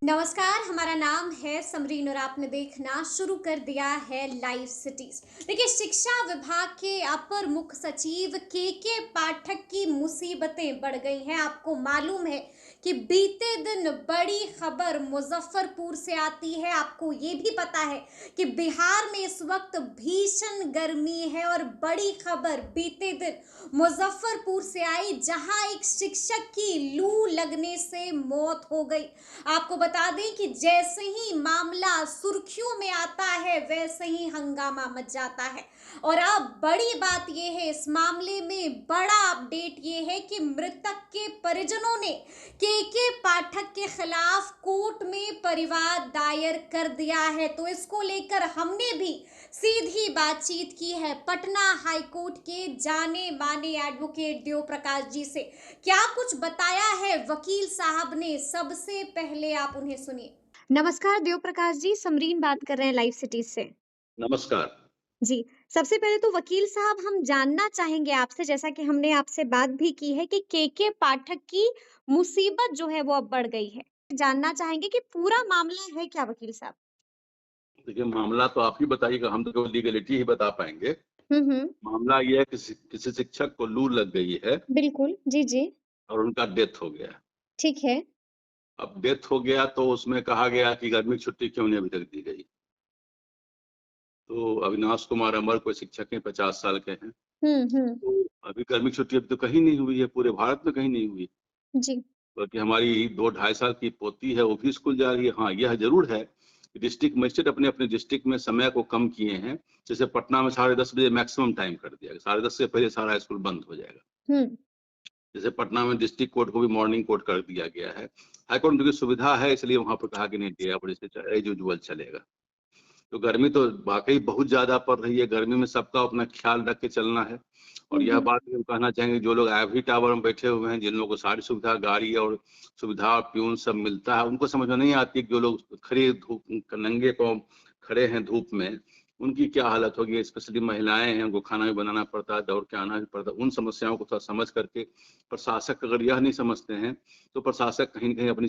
नमस्कार, हमारा नाम है समरीन और आपने देखना शुरू कर दिया है लाइव सिटीज। देखिए, शिक्षा विभाग के अपर मुख्य सचिव के पाठक की मुसीबतें बढ़ गई हैं। आपको मालूम है कि बीते दिन बड़ी खबर मुजफ्फरपुर से आती है। आपको ये भी पता है कि बिहार में इस वक्त भीषण गर्मी है और बड़ी खबर बीते दिन मुजफ्फरपुर से आई, जहां एक शिक्षक की लू लगने से मौत हो गई। आपको बता दें कि जैसे ही मामला सुर्खियों में आता है वैसे ही हंगामा मच जाता है। और अब बड़ी बात यह है, इस मामले में बड़ा अपडेट ये है कि मृतक के परिजनों ने के पाठक के खिलाफ कोर्ट में परिवाद दायर कर दिया है। तो इसको लेकर हमने भी सीधी बातचीत की है पटना हाई कोर्ट के जाने माने एडवोकेट देव प्रकाश जी से। क्या कुछ बताया है वकील साहब ने, सबसे पहले आप उन्हें सुनिए। नमस्कार देव प्रकाश जी, समरीन बात कर रहे हैं लाइव सिटीज से। नमस्कार। जी, सबसे पहले तो वकील साहब हम जानना चाहेंगे आपसे, जैसा कि हमने आपसे बात भी की है कि के पाठक की मुसीबत जो है वो अब बढ़ गई है। जानना चाहेंगे कि पूरा मामला है क्या वकील साहब? देखिए, मामला तो आप ही बताइएगा, हम तो केवल लीगैलिटी ही बता पाएँगे। हुँ। मामला ये है कि किसी शिक्षक को लू लग गई है बिल्कुल, जी, जी। और उनका डेथ हो गया है। ठीक है। अब डेथ हो गया तो उसमें कहा गया कि गर्मी की छुट्टी क्यों नहीं अभी तक दी गई। तो अविनाश कुमार अमर कोई शिक्षक हैं, 50 साल के हैं। हुँ। तो अभी गर्मी की छुट्टी अभी तो कहीं नहीं हुई है, पूरे भारत में कहीं नहीं हुई। जी। बल्कि हमारी 2 ढाई साल की पोती है, वो भी स्कूल जा रही है। हाँ, यह ज़रूर है कि डिस्ट्रिक्ट मजिस्ट्रेट अपने-अपने डिस्ट्रिक्ट में समय को कम किए हैं। जैसे पटना में 10:30 बजे मैक्सिमम टाइम कर दिया गया, 10:30 से पहले सारा स्कूल बंद हो जाएगा। हुँ। जैसे पटना में डिस्ट्रिक्ट कोर्ट को भी मॉर्निंग कोर्ट कर दिया गया है। हाई कोर्ट में क्योंकि सुविधा है इसलिए वहाँ पर कहा कि नहीं डे आप जैसे एज़ यूजुअल चलेगा। तो गर्मी तो वाक़ई बहुत ज़्यादा पड़ रही है, गर्मी में सबका अपना ख़्याल रख के चलना है। और यह हुँ। बात भी हम कहना चाहेंगे जो लोग आइवरी टावर में बैठे हुए हैं, जिन लोगों को सारी सुविधा गाड़ी और सुविधा प्यून सब मिलता है, उनको समझ में नहीं आती कि जो लोग खड़े धूप नंगे पाँव खड़े हैं धूप में, उनकी क्या हालत होगी। स्पेशली महिलाएँ हैं, उनको खाना भी बनाना पड़ता है, दौड़ के आना भी पड़ता है। उन समस्याओं को थोड़ा समझ करके प्रशासक अगर यह नहीं समझते हैं, तो प्रशासक कहीं न कहीं अपनी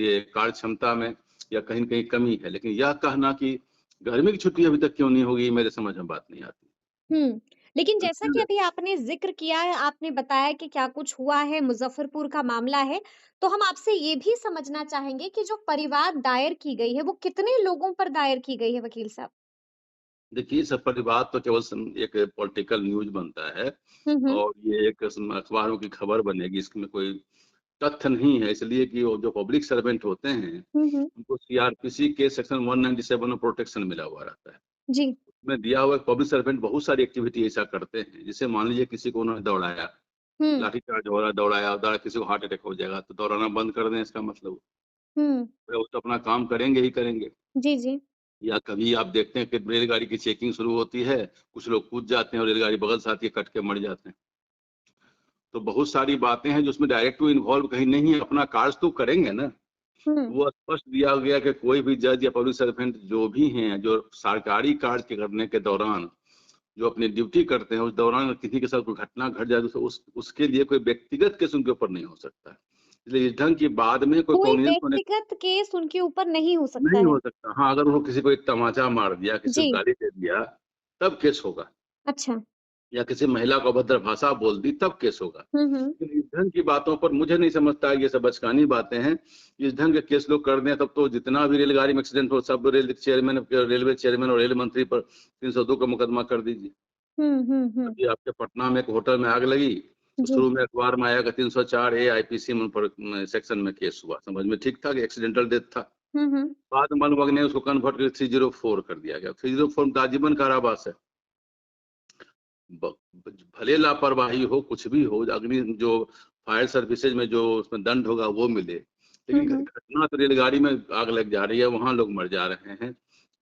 ये कार्य क्षमता में या कहीं न कहीं कमी है। लेकिन यह कहना कि गर्मी की छुट्टी अभी तक क्यों नहीं होगी, मेरे समझ में बात नहीं आती। हुँ। लेकिन तो जैसा कि इसलिए अभी आपने ज़िक्र किया है, आपने बताया कि क्या कुछ हुआ है, मुज़फ़्फ़रपुर का मामला है, तो हम आपसे ये भी समझना चाहेंगे कि जो परिवाद दायर की गई है, वो कितने लोगों पर दायर की गई है वकील साहब? देखिए, सब परिवार तो केवल एक पॉलिटिकल न्यूज़ बनता है हुँ, हुँ। और ये एक अखबारों की खबर बनेगी, इसमें कोई तथ्य नहीं है। इसलिए कि वो जो पब्लिक सर्वेंट होते हैं, हुँ, हुँ। उनको सीआरपीसी के सेक्शन 197 में प्रोटेक्शन मिला हुआ रहता है। जी। उसमें दिया हुआ है पब्लिक सर्वेंट बहुत सारी एक्टिविटी ऐसा करते हैं, जैसे मान लीजिए किसी को उन्होंने दौड़ाया, हुँ, लाठीचार्ज हो रहा है, दौड़ाया, किसी को हार्ट अटैक हो जाएगा, तो दौड़ाना बंद कर दें इसका मतलब। हुँ। वो तो अपना काम करेंगे ही करेंगे। जी, जी। या कभी आप देखते हैं कि रेलगाड़ी की चेकिंग शुरू होती है, कुछ लोग कूद जाते हैं और रेलगाड़ी बगल से आती है, कट के मर जाते हैं। तो बहुत सारी बातें हैं जो उसमें डायरेक्ट वो इन्वॉल्व कहीं नहीं है, अपना कार्य तो करेंगे ना। हुँ। वो स्पष्ट दिया गया कि कोई भी जज या पब्लिक सर्वेंट जो भी हैं, जो सरकारी कार्य के करने के दौरान, जो अपनी ड्यूटी करते हैं, उस दौरान किसी के साथ कोई घटना घट जाए तो उसके लिए कोई व्यक्तिगत केस उनके ऊपर नहीं हो सकता है। इसलिए इस ढंग की बाद में कोई कोई कॉग्निजेंस होने व्यक्तिगत केस उनके ऊपर नहीं हो सकता नहीं है। हो सकता। हाँ, अगर उन्होंने किसी को एक तमाचा मार दिया, किसी को जी। गाली दे दिया, तब केस होगा। अच्छा। या किसी महिला को अभद्र भाषा बोल दी तब केस होगा। हुँ, हुँ। लेकिन इस ढंग की बातों पर मुझे नहीं समझता ये सब बचकानी बातें हैं। इस ढंग के केस लोग कर दें तब तो जितना भी रेलगाड़ी में एक्सीडेंट हो सब रेलवे चेयरमैन और रेल मंत्री पर 302 का मुकदमा कर दीजिए। हुँ। अभी आपके पटना में एक होटल में आग लगी, तो जी। शुरू में अखबार में आया कि 304 ए आईपीसी में उन पर सेक्शन में केस हुआ। समझ में ठीक था कि एक्सीडेंटल डेथ था। हुँ। बाद में मालूम हुआ कि नहीं उसको कन्वर्ट करके 304 कर दिया गया। 304 में तो आजीवन कारावास है। ब भले लापरवाही हो, कुछ भी हो, जो फायर सर्विसेज में जो उसमें दंड होगा वो मिले। हुँ, लेकिन हुँ। घटना तो रेलगाड़ी में आग लग जा रही है, वहाँ लोग मर जा रहे हैं।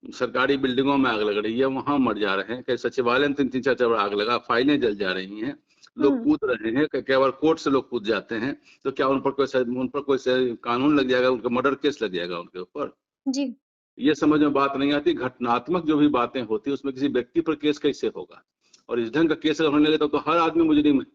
सरकारी बिल्डिंगों में आग लग रही है, वहाँ मर जा रहे हैं। कई सचिवालय में 3-3 4-4 बार आग लगा, फाइलें जल जा रही हैं, लोग हुँ। कूद रहे हैं, कई बार कोर्ट से लोग कूद जाते हैं। तो क्या उन पर कोई कानून लग जाएगा, उनका मर्डर केस लग जाएगा उनके ऊपर? जी। ये समझ में बात नहीं आती। घटनात्मक जो भी बातें होती हैं, उसमें किसी व्यक्ति पर केस कैसे होगा? और इस ढंग का केस अगर होने लगे तो हर आदमी मुजरिम है।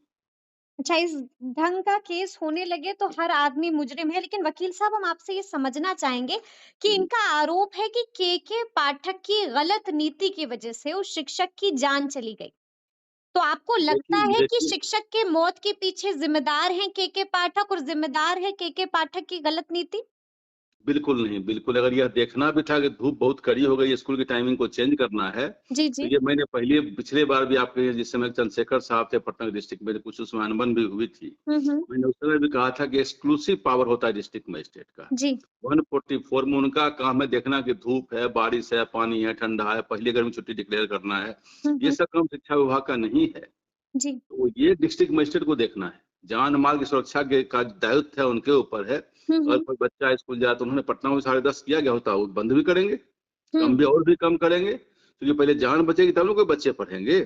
अच्छा, इस ढंग का केस होने लगे तो हर आदमी मुजरिम है, लेकिन वकील साहब हम आपसे ये समझना चाहेंगे कि जी। इनका आरोप है कि केके पाठक की गलत नीति की वजह से उस शिक्षक की जान चली गई। तो आपको लगता देखिए है कि देखिए शिक्षक के मौत के पीछे ज़िम्मेदार हैं केके पाठक और ज़िम्मेदार है केके पाठक की गलत नीति? बिल्कुल नहीं, बिल्कुल अगर यह देखना भी था कि धूप बहुत कड़ी हो गई, स्कूल की टाइमिंग को चेंज करना है, जी, तो जी। ये मैंने पहले पिछले बार भी आपके जिस समय चंद्रशेखर साहब थे पटना डिस्ट्रिक्ट में, कुछ उसमें अनबन भी हुई थी। हुँ, हुँ। मैंने उस समय भी कहा था कि एक्सक्लूसिव पावर होता है डिस्ट्रिक्ट मजिस्ट्रेट का। जी। 144 में उनका काम है देखना कि धूप है, बारिश है, पानी है, ठंडा है, पहली गर्मी छुट्टी डिक्लेयर करना है। हुँ, ये हुँ। सब काम शिक्षा विभाग का नहीं है। जी। तो ये डिस्ट्रिक्ट मजिस्ट्रेट को देखना है। जान-माल की सुरक्षा के का दायित्व है उनके ऊपर है। हुँ, अगर हुँ। कोई बच्चा स्कूल जाए तो उन्होंने पटना में 10:30 किया गया होता, वो बंद भी करेंगे, हुँ। कम भी और भी कम करेंगे, क्योंकि पहले जान बचेगी तब ना कोई बच्चे पढ़ेंगे।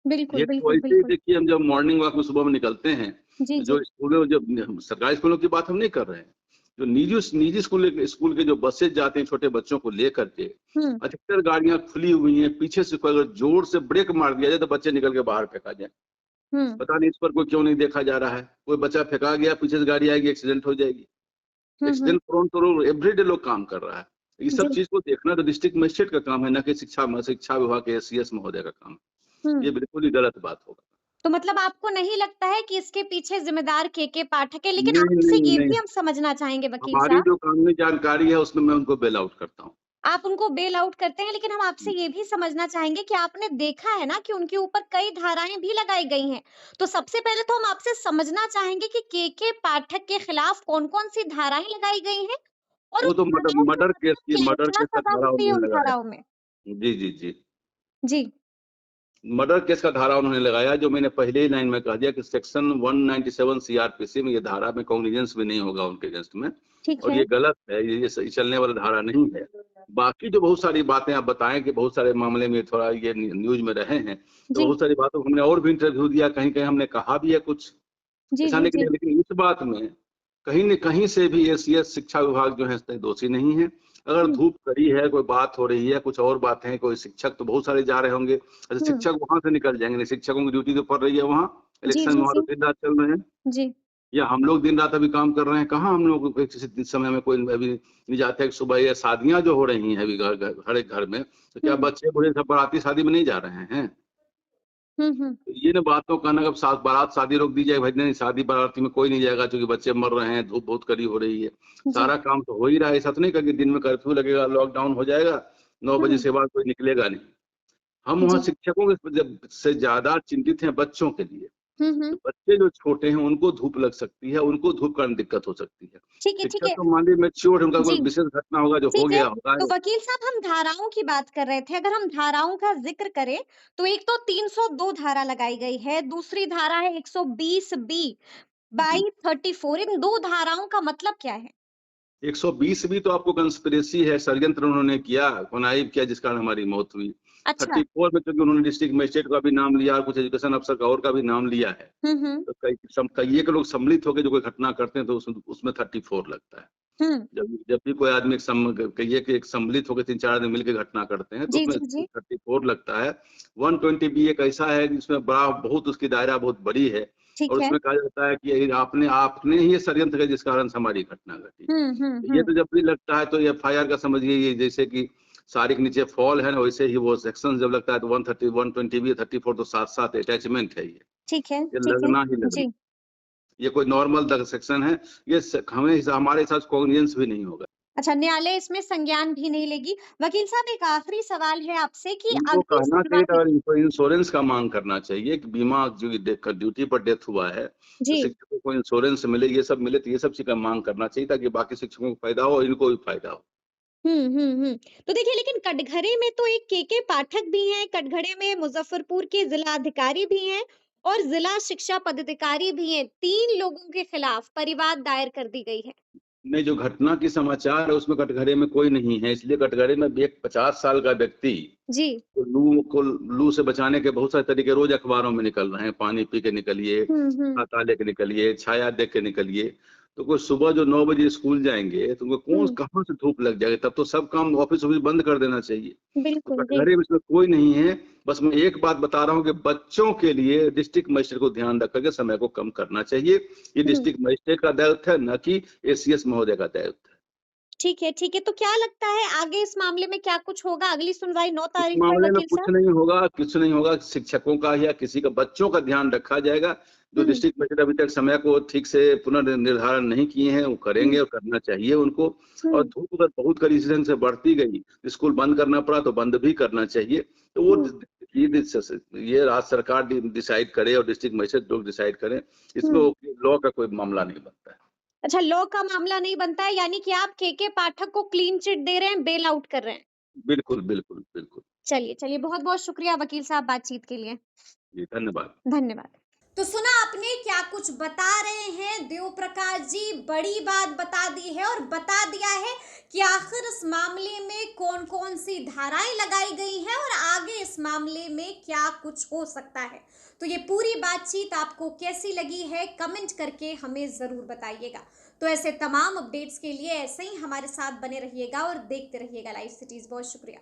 बिल्कुल, एक तो बिल्कुल, ऐसे ही बिल्कुल। देखिए हम जब मॉर्निंग वॉक में सुबह में निकलते हैं, जी, जो जी। स्कूलों जब सरकारी स्कूलों की बात हम नहीं कर रहे हैं। जो निजी स्कूल के जो बसेज़ जाते हैं छोटे बच्चों को लेकर के, हुँ, अधिकतर गाड़ियाँ खुली हुई हैं, पीछे से कोई अगर ज़ोर से ब्रेक मार दिया जाए तो बच्चे निकल के बाहर फेंका जाए। हुँ। पता नहीं इस पर कोई क्यों नहीं देखा जा रहा है। कोई बच्चा फेंका गया, पीछे से गाड़ी आएगी, एक्सीडेंट हो जाएगी। हुँ, हुँ। एक्सीडेंट प्रोन तो लोग एवरीडे लोग काम कर रहा है। ये सब जी। चीज़ को देखना तो डिस्ट्रिक्ट मजिस्ट्रेट का काम है, ना कि शिक्षा विभाग के सीएस महोदय का काम है। हुँ। ये बिल्कुल ही गलत बात होगा। तो मतलब आपको नहीं लगता है कि इसके पीछे ज़िम्मेदार केके पाठक है? लेकिन नहीं, आपसे नहीं, ये नहीं। भी हम समझना चाहेंगे वकील हमारी साहब, जो कानूनी जानकारी है उसमें मैं उनको बेल आउट करता हूँ। आप उनको बेल आउट करते हैं, लेकिन हम आपसे हुँ। ये भी समझना चाहेंगे कि आपने देखा है ना कि उनके ऊपर कई धाराएँ भी लगाई गई हैं। तो सबसे पहले तो हम आपसे समझना चाहेंगे कि केके पाठक के खिलाफ कौन-कौन सी धाराएँ लगाई गई हैं और वो उन तो धाराओं का मतलब मर्डर क्या-क्या केस का सज़ा धारा होती है उन्होंने उन लगाया। धाराओं में? जी, जी, जी। जी। मर्डर केस का धारा उन्होंने लगाया जो मैंने पहले ही लाइन में कह दिया कि सेक्शन 197 सीआरपीसी में ये धारा में कॉग्निजेंस भी नहीं होगा उनके अगेंस्ट में ठीक और है। ये गलत है, ये सही चलने वाला धारा नहीं है। बाकी जो बहुत सारी बातें आप बताएँ कि बहुत सारे मामले में थोड़ा ये न्यूज़ में रहे हैं, तो जी। बहुत सारी बातों को हमने और भी इंटरव्यू दिया, कहीं-कहीं हमने कहा भी है कुछ, जी, ऐसा जी, नहीं कि जी। नहीं, लेकिन इस बात में कहीं न कहीं से भी एसीएस शिक्षा विभाग जो है इसमें दोषी नहीं है। अगर हुँ, धूप कड़ी है, कोई बात हो रही है, कुछ और बातें हैं, कोई शिक्षक तो बहुत सारे जा रहे होंगे। अच्छा हुँ। शिक्षक वहाँ से निकल जाएँगे, नहीं शिक्षकों की ड्यूटी तो पड़ रही है वहाँ, जी, इलेक्शन में जी, वहाँ तो जी। दिन-रात चल रहे हैं। जी। या हम लोग दिन-रात अभी काम कर रहे हैं, कहाँ हम लोग को किसी समय में कोई अभी नहीं जाते हैं कि सुबह ये शादियाँ जो हो रही हैं अभी घर घर हर एक घर में, तो क्या हुँ। बच्चे बूढ़े सब बाराती शादी में नहीं जा रहे हैं? हुँ, हुँ। ये ना बातों का ना अब बारात शादी रोक दी जाए भाई नहीं शादी बाराती में कोई नहीं जाएगा क्योंकि बच्चे मर रहे हैं, धूप बहुत कड़ी हो रही है। जी। सारा काम तो हो ही रहा है, ऐसा तो नहीं कि दिन में कर्फ्यू लगेगा, लॉकडाउन हो जाएगा, 9 बजे हुँ। के बाद कोई निकलेगा नहीं। हम वहाँ जी। शिक्षकों के जब से ज़्यादा चिंतित हैं बच्चों के लिए। हुँ, तो हुँ। बच्चे जो छोटे हैं उनको धूप लग सकती है, उनको धूप कारण दिक्कत हो सकती है। ठीक है, ठीक शिक्षक है। तो मान लीजिए मैच्योर है, उनका कोई जी, विशेष घटना होगा जो हो ठीक है। गया होगा। तो वकील साहब हम धाराओं की बात कर रहे थे, अगर हम धाराओं का ज़िक्र करें, तो एक तो 302 धारा लगाई गई है, दूसरी धारा है 120 बी जी। बाई 34 इन 2 धाराओं का मतलब क्या है? 120 भी तो आपको कंस्पिरेसी है, षड्यंत्र उन्होंने किया, कॉनाइव किया जिस कारण हमारी मौत हुई। अच्छा। 34 में क्योंकि उन्होंने डिस्ट्रिक्ट मजिस्ट्रेट का भी नाम लिया और कुछ एजुकेशन अफसर का और का भी नाम लिया है। हुँ, हुँ। तो कई एक लोग सम्मिलित होके जो कोई घटना करते हैं तो उसमें 34 लगता है। हुँ। जब जब भी कोई आदमी कहिए कि एक सम्मिलित होकर 3-4 आदमी मिलके घटना करते हैं तो जी, उसमें जी, जी। 34 लगता है। 120 बी एक ऐसा है जिसमें बहुत उसकी दायरा बहुत बड़ी है और ठीक है। उसमें कहा जाता है कि ये आपने आपने ही ये षड्यंत्र किया जिस कारण से हमारी घटना घटी। हुँ, हुँ, ये हुँ। तो जब भी लगता है तो एफआईआर का समझिए ये जैसे कि सारी के नीचे फॉल है ना वैसे ही वो सेक्शन जब लगता है तो 130 120 भी 34 तो साथ-साथ अटैचमेंट है ये। ठीक है, ये ठीक है। लगना ही लगना। जी। ये कोई नॉर्मल द सेक्शन है। ये हमारे हिसाब से कॉग्निजेंस भी नहीं होगा। अच्छा, न्यायालय इसमें संज्ञान भी नहीं लेगी। वकील साहब एक आखिरी सवाल है आपसे कि उनको अगली कहना चाहिए था सुनवाई और इंश्योरेंस का माँग करना चाहिए कि बीमा जो ये ड्यूटी पर डेथ हुआ है, तो जी। शिक्षकों को इंश्योरेंस मिले, ये सब मिले, तो ये सब चीज़ का माँग करना चाहिए ताकि बाकी शिक्षकों को फ़ायदा हो और इनको भी फ़ायदा हो। हुँ, हुँ, हुँ। तो देखिए लेकिन कटघरे में तो एक केके पाठक भी हैं, कटघरे में मुज़फ़्फ़रपुर के ज़िला अधिकारी भी हैं और ज़िला शिक्षा पदाधिकारी भी हैं। 3 लोगों के खिलाफ परिवाद दायर कर दी गई है। नहीं, जो घटना की समाचार है उसमें कटघरे में कोई नहीं है, इसलिए कटघरे में भी एक 50 साल का व्यक्ति जी। तो लू से बचाने के बहुत सारे तरीके रोज़ अखबारों में निकल रहे हैं, पानी पी के निकलिए, हुँ, हुँ। छाता लेके निकलिए, छाया देख के निकलिए। तो कोई सुबह जो 9 बजे स्कूल जाएंगे तो उनको कौन हुँ, कहाँ से धूप लग जाएगी, तब तो सब काम ऑफिस ऑफिस बंद कर देना चाहिए। तो बिल्कुल, जी। कटघरे में इसमें कोई नहीं है। बस मैं एक बात बता रहा हूँ कि बच्चों के लिए डिस्ट्रिक्ट मजिस्ट्रेट को ध्यान रख करके समय को कम करना चाहिए। ये हुँ, डिस्ट्रिक्ट मजिस्ट्रेट का दायित्व है, न कि एसीएस महोदय का दायित्व है। ठीक है, ठीक है। तो क्या लगता है आगे इस मामले में क्या कुछ होगा? अगली सुनवाई 9 इस तारीख को है मामले में वकील कुछ साहब? नहीं होगा, कुछ नहीं होगा। शिक्षकों का या किसी का बच्चों का ध्यान रखा जाएगा। जो हुँ, डिस्ट्रिक्ट मजिस्ट्रेट अभी तक समय को ठीक से पुनर्निर्धारण नहीं किए हैं, वो करेंगे हुँ, और करना चाहिए उनको। और हुँ, धूप अगर बहुत कड़ी सीजन से बढ़ती गई, स्कूल बंद करना पड़ा तो बंद भी करना चाहिए। तो वो हुँ, ये राज्य सरकार डिसाइड करे और डिस्ट्रिक्ट मजिस्ट्रेट लोग डिसाइड करें। इसमें हुँ। लॉ का कोई मामला नहीं बनता है। अच्छा, लॉ का मामला नहीं बनता है, यानी कि आप केके पाठक को क्लीन चिट दे रहे हैं, बेल आउट कर रहे हैं। बिल्कुल, बिल्कुल, बिल्कुल। चलिए, चलिए, बहुत-बहुत शुक्रिया वकील साहब बातचीत के लिए। जी, धन्यवाद। धन्यवाद। तो सुना आपने क्या कुछ बता रहे हैं देव प्रकाश जी, बड़ी बात बता दी है और बता दिया है कि आखिर इस मामले में कौन-कौन सी धाराएं लगाई गई हैं और आगे इस मामले में क्या कुछ हो सकता है। तो ये पूरी बातचीत आपको कैसी लगी है, कमेंट करके हमें ज़रूर बताइएगा। तो ऐसे तमाम अपडेट्स के लिए ऐसे ही हमारे साथ बने रहिएगा और देखते रहिएगा लाइव सिटीज़। बहुत शुक्रिया।